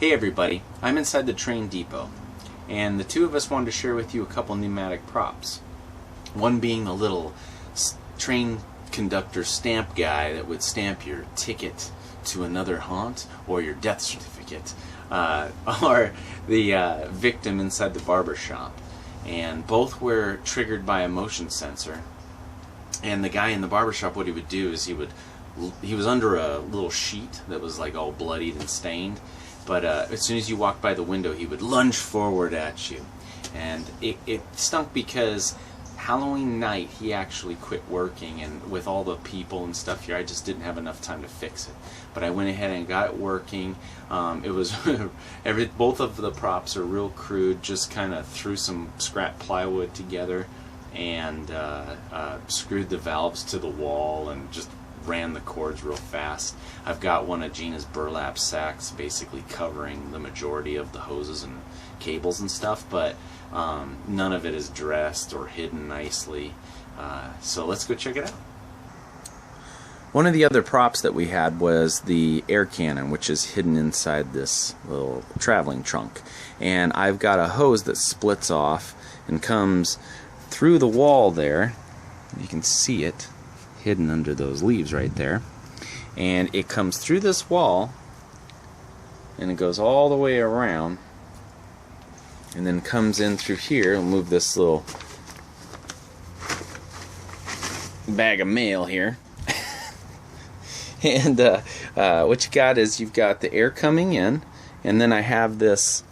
Hey everybody, I'm inside the train depot, and the two of us wanted to share with you a couple pneumatic props. One being the little train conductor stamp guy that would stamp your ticket to another haunt or your death certificate, or the victim inside the barber shop. And both were triggered by a motion sensor. And the guy in the barber shop, what he would do is he was under a little sheet that was like all bloodied and stained, but as soon as you walked by the window he would lunge forward at you. And it stunk because Halloween night he actually quit working, and with all the people and stuff here I just didn't have enough time to fix it. But I went ahead and got it working. It was both of the props are real crude, just kind of threw some scrap plywood together and screwed the valves to the wall and just ran the cords real fast. I've got one of Gina's burlap sacks basically covering the majority of the hoses and cables and stuff, but none of it is dressed or hidden nicely. So let's go check it out. One of the other props that we had was the air cannon, which is hidden inside this little traveling trunk. And I've got a hose that splits off and comes through the wall there. You can see it hidden under those leaves right there. And it comes through this wall and it goes all the way around and then comes in through here. We'll move this little bag of mail here. And what you got is you've got the air coming in, and then I have this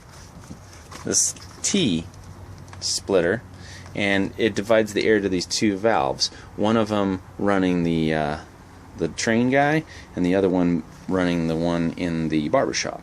T splitter, and it divides the air to these two valves. One of them running the train guy, and the other one running the one in the barber shop.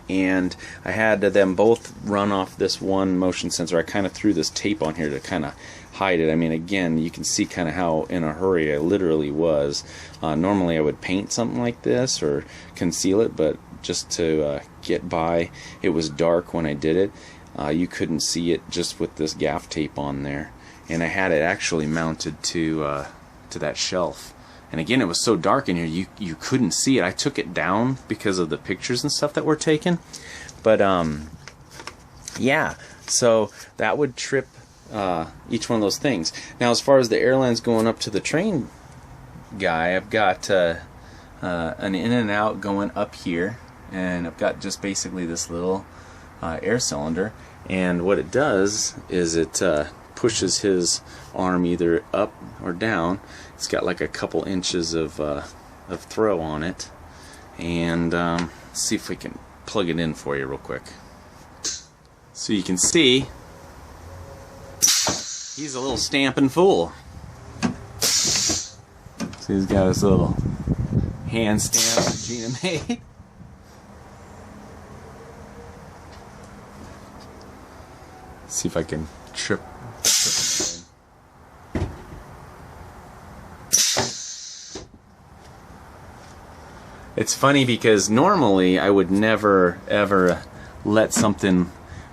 And I had them both run off this one motion sensor. I kind of threw this tape on here to kind of hide it. I mean, again, you can see kind of how in a hurry I literally was. Normally I would paint something like this or conceal it, but just to get by, it was dark when I did it. You couldn't see it just with this gaff tape on there. And I had it actually mounted to that shelf. And again, it was so dark in here, you couldn't see it. I took it down because of the pictures and stuff that were taken. But yeah, so that would trip each one of those things. Now, as far as the airlines going up to the train guy, I've got an in and out going up here, and I've got just basically this little air cylinder. And what it does is it pushes his arm either up or down. It's got like a couple inches of throw on it, and let's see if we can plug it in for you real quick. So you can see he's a little stamping fool. So he's got his little hand stamp that Gina made. See if I can trip. It's funny because normally I would never ever let something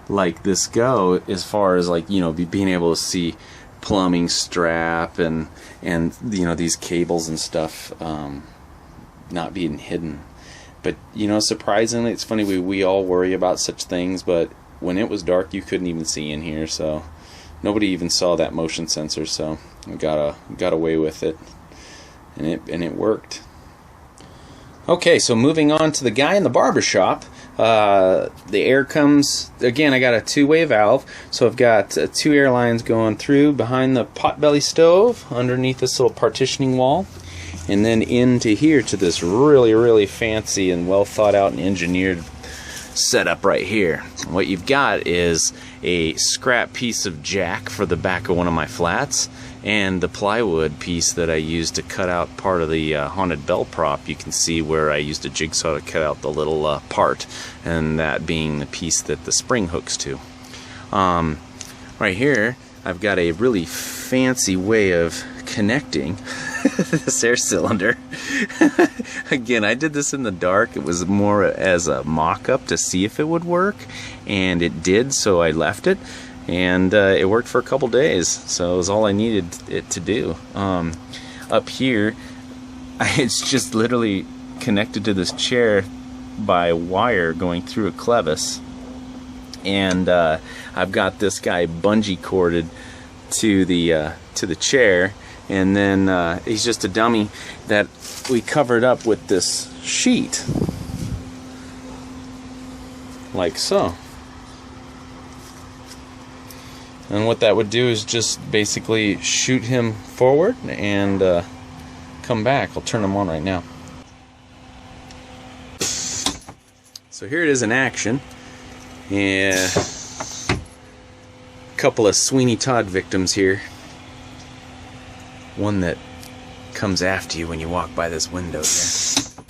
like this go, as far as, like, you know, being able to see plumbing strap and you know, these cables and stuff not being hidden. But you know, surprisingly, it's funny, we all worry about such things, but when it was dark you couldn't even see in here, so nobody even saw that motion sensor. So I got away with it, and it worked. Okay, so moving on to the guy in the barber shop. The air comes, again, I got a two-way valve, so I've got two air lines going through behind the potbelly stove underneath this little partitioning wall, and then into here to this really fancy and well thought out and engineered setup right here. What you've got is a scrap piece of jack for the back of one of my flats, and the plywood piece that I used to cut out part of the haunted bell prop. You can see where I used a jigsaw to cut out the little part, and that being the piece that the spring hooks to. Right here I've got a really fancy way of connecting this air cylinder. Again, I did this in the dark. It was more as a mock-up to see if it would work, and it did, so I left it, and it worked for a couple days, so it was all I needed it to do. Up here, it's just literally connected to this chair by wire going through a clevis, and I've got this guy bungee corded to the chair, and then he's just a dummy that we covered up with this sheet, like so. And what that would do is just basically shoot him forward and come back. I'll turn him on right now. So here it is in action. Yeah, a couple of Sweeney Todd victims here. One that comes after you when you walk by this window here.